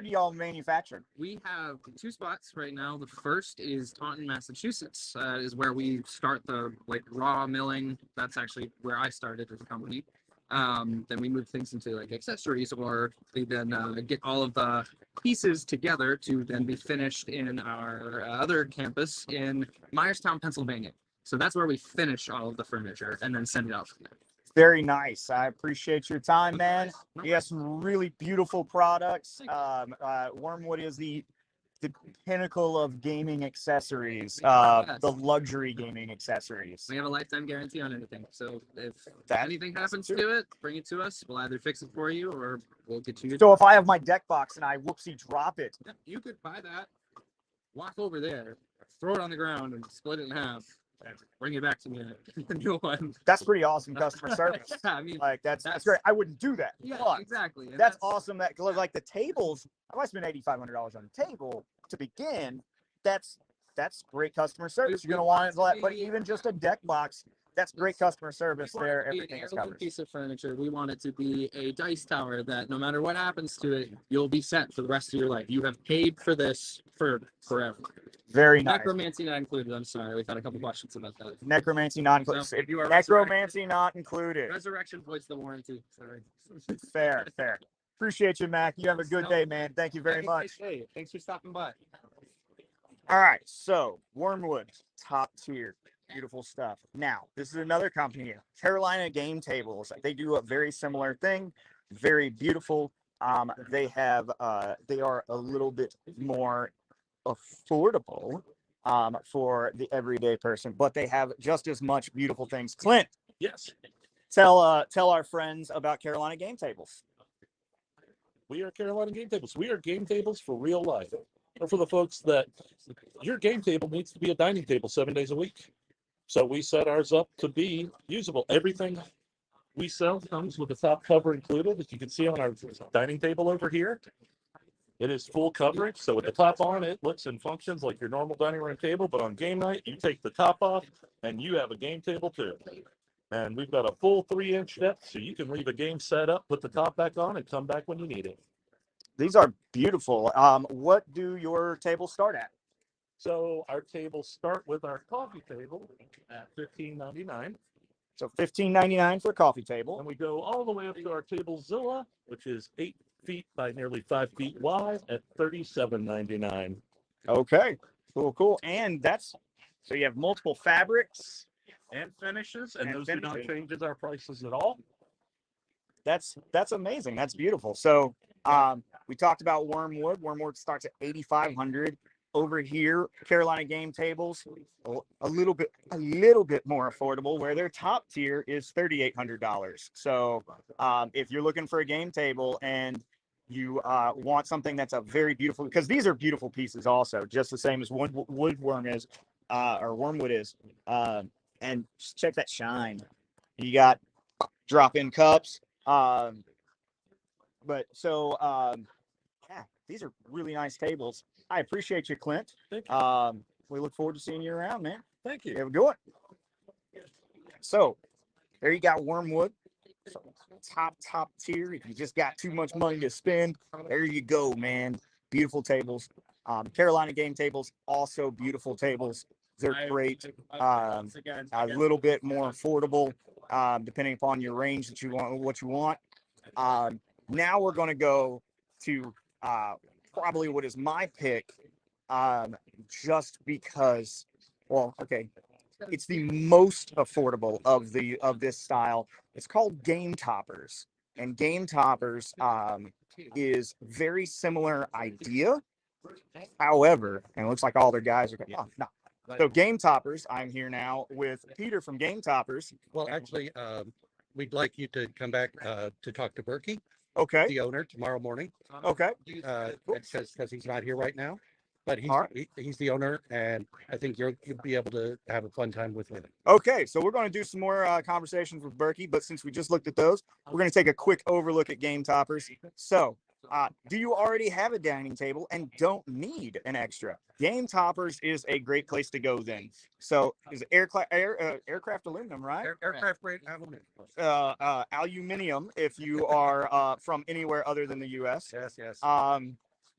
do y'all manufacture? We have 2 spots right now. The first is Taunton, Massachusetts. Is where we start the raw milling. That's actually where I started as a company. Then we move things into accessories, or we then get all of the pieces together to then be finished in our other campus in Myerstown, Pennsylvania. So that's where we finish all of the furniture and then send it out from there. Very nice. I appreciate your time, man. You have some really beautiful products. Wormwood is the pinnacle of gaming accessories, the luxury gaming accessories. We have a lifetime guarantee on anything. So if anything happens to it, bring it to us. We'll either fix it for you or we'll get you. So if I have my deck box and I whoopsie drop it, you could buy that, walk over there, throw it on the ground, and split it in half. Bring it back to me, a new one. That's pretty awesome customer service. Yeah, I mean, that's great. I wouldn't do that. Yeah, but exactly. And that's awesome. That the tables, I might spend $8,500 on the table to begin. That's great customer service. You're gonna want it, but even just a deck box, that's great customer service there. Everything is covered. Piece of furniture. We want it to be a dice tower that no matter what happens to it, you'll be set for the rest of your life. You have paid for this for forever. Very nice. Necromancy not included. I'm sorry, we've had a couple questions about that. Necromancy not included. So if you are Necromancy not included. Resurrection voids the warranty. Sorry. Fair, fair. Appreciate you, Mac. You have a good day, man. Thank you very much. Hey, thanks for stopping by. All right, so Wormwood, top tier, beautiful stuff. Now, this is another company, Carolina Game Tables. They do a very similar thing, very beautiful. They are a little bit more affordable for the everyday person, but they have just as much beautiful things. Clint, Yes, tell our friends about Carolina Game Tables. we are Carolina Game Tables. We are game tables for real life. Or for the folks that your game table needs to be a dining table 7 days a week. So we set ours up to be usable. Everything we sell comes with a top cover included, as you can see on our dining table over here. It is full coverage, so with the top on, it looks and functions like your normal dining room table, but on game night, you take the top off and you have a game table too. And we've got a full 3-inch depth, so you can leave a game set up, put the top back on, and come back when you need it. These are beautiful. What do your tables start at? So our tables start with our coffee table at $15.99. So $15.99 for a coffee table. And we go all the way up to our Tablezilla, which is 8 feet by nearly 5 feet wide at $37.99. Okay, cool. And so you have multiple fabrics and finishes, and those finishes. do not change our prices at all. That's amazing. That's beautiful. So we talked about Wormwood. Wormwood starts at $8,500. Over here, Carolina Game Tables, a little bit more affordable, where their top tier is $3,800. So if you're looking for a game table and you want something that's a very beautiful, because these are beautiful pieces also, just the same as Wormwood is. And just check that shine. You got drop-in cups. Yeah, these are really nice tables. I appreciate you, Clint. Thank you. We look forward to seeing you around, man. Thank you. Have a good one. So there you got Wormwood. So, top tier. If you just got too much money to spend, there you go, man. Beautiful tables. Carolina Game Tables, also beautiful tables. They're great. A little bit more affordable, depending upon your range that you want, what you want. Now we're going to go to probably what is my pick, just because, well, okay, it's the most affordable of this style. It's called Game Toppers, and Game Toppers is very similar idea. However, and it looks like all their guys are going, oh, no. So Game Toppers, I'm here now with Peter from Game Toppers. Well, actually, we'd like you to come back to talk to Berkey, okay, the owner, tomorrow morning. Okay. Because he's not here right now, but he's the owner, and I think you'll be able to have a fun time with him. Okay, so we're going to do some more conversations with Berkey, but since we just looked at those, we're going to take a quick overlook at Game Toppers. So, do you already have a dining table and don't need an extra? Game Toppers is a great place to go then. So, is aircraft aluminum, right? Aircraft grade aluminum. Aluminum if you are from anywhere other than the U.S. Yes.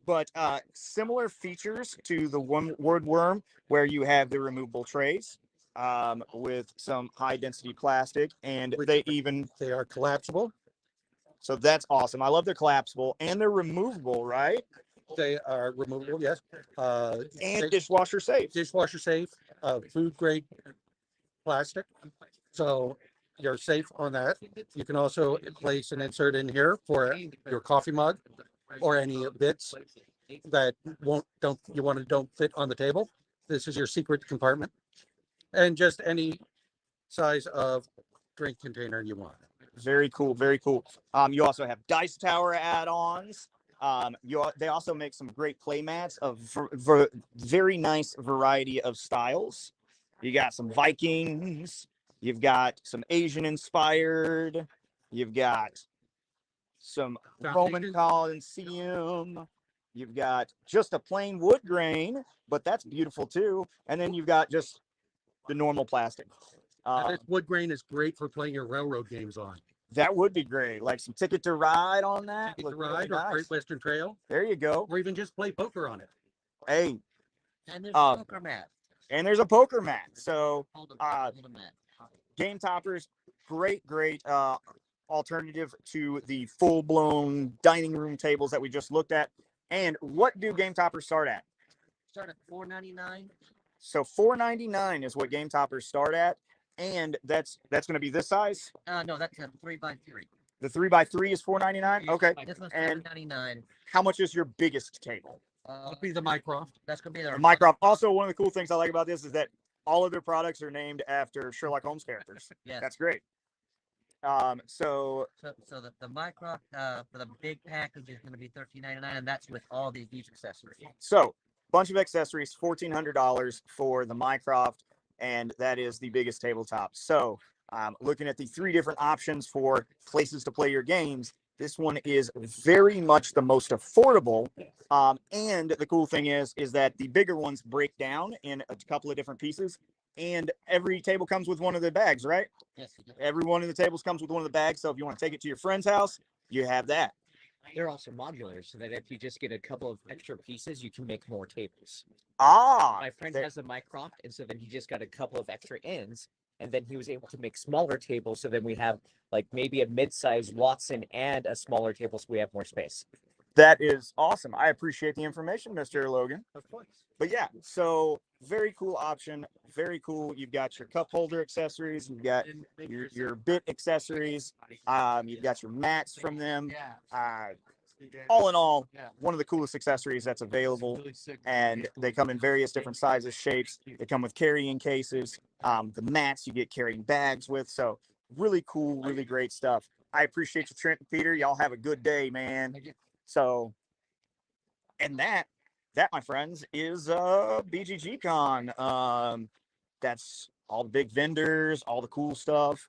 But similar features to the Woodworm, where you have the removable trays with some high density plastic, and they are collapsible. So that's awesome. I love their collapsible, and they're removable, right? They are removable, yes. And dishwasher safe. Dishwasher safe, food grade plastic. So you're safe on that. You can also place an insert in here for your coffee mug or any bits that don't fit on the table. This is your secret compartment, and just any size of drink container you want. Very cool. You also have dice tower add-ons. They also make some great play mats of very nice variety of styles. You got some Vikings. You've got some Asian inspired. You've got some Roman Colosseum. You've got just a plain wood grain, but that's beautiful too. And then you've got just the normal plastic. This wood grain is great for playing your railroad games on. That would be great. Like some Ticket to Ride on that. Ticket to Ride or Great Western Trail. There you go. Or even just play poker on it. Hey, And there's Um, a poker mat. and there's a poker mat. So, Hold a mat. Game Toppers, great alternative to the full-blown dining room tables that we just looked at. And what do Game Toppers start at? Start at $4.99. So $4.99 is what Game Toppers start at, and that's going to be this size. No, that's a 3x3. The 3x3 is $4.99. Okay. This one's And $7.99. how much is your biggest table? That'll be the Mycroft. That's gonna be The their Mycroft. Also, one of the cool things I like about this is that all of their products are named after Sherlock Holmes characters. Yes. That's great. So the Mycroft for the big package is gonna be $13.99, and that's with all these accessories. So, bunch of accessories, $1,400 for the Mycroft, and that is the biggest tabletop. So, looking at the 3 different options for places to play your games, this one is very much the most affordable. And the cool thing is that the bigger ones break down in a couple of different pieces, and every table comes with one of the bags, right? Yes. Every one of the tables comes with one of the bags. So if you want to take it to your friend's house, you have that. They're also modular, so that if you just get a couple of extra pieces, you can make more tables. My friend has a Mycroft, and so then he just got a couple of extra ends, and then he was able to make smaller tables. So then we have like maybe a mid-sized Watson and a smaller table, so we have more space. That is awesome. I appreciate the information, Mr. Logan. Of course. But yeah, so very cool option. Very cool. You've got your cup holder accessories. You've got your bit accessories. You've got your mats from them. All in all, one of the coolest accessories that's available. And they come in various different sizes, shapes. They come with carrying cases. The mats you get carrying bags with. So really cool, really great stuff. I appreciate you, Trent and Peter. Y'all have a good day, man. So, and that, my friends, is BGG.con. That's all the big vendors, all the cool stuff,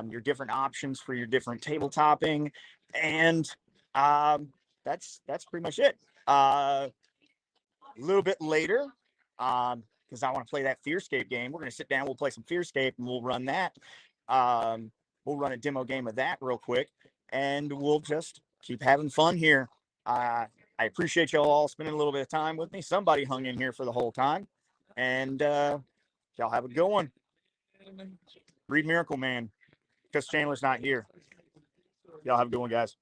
your different options for your different table topping, and that's pretty much it. A little bit later, because I want to play that Fearscape game. We're gonna sit down, we'll play some Fearscape, and we'll run that. We'll run a demo game of that real quick, and we'll just keep having fun here. I appreciate y'all all spending a little bit of time with me. Somebody hung in here for the whole time, and y'all have a good one. Read Miracle Man, because Chandler's not here. Y'all have a good one, guys.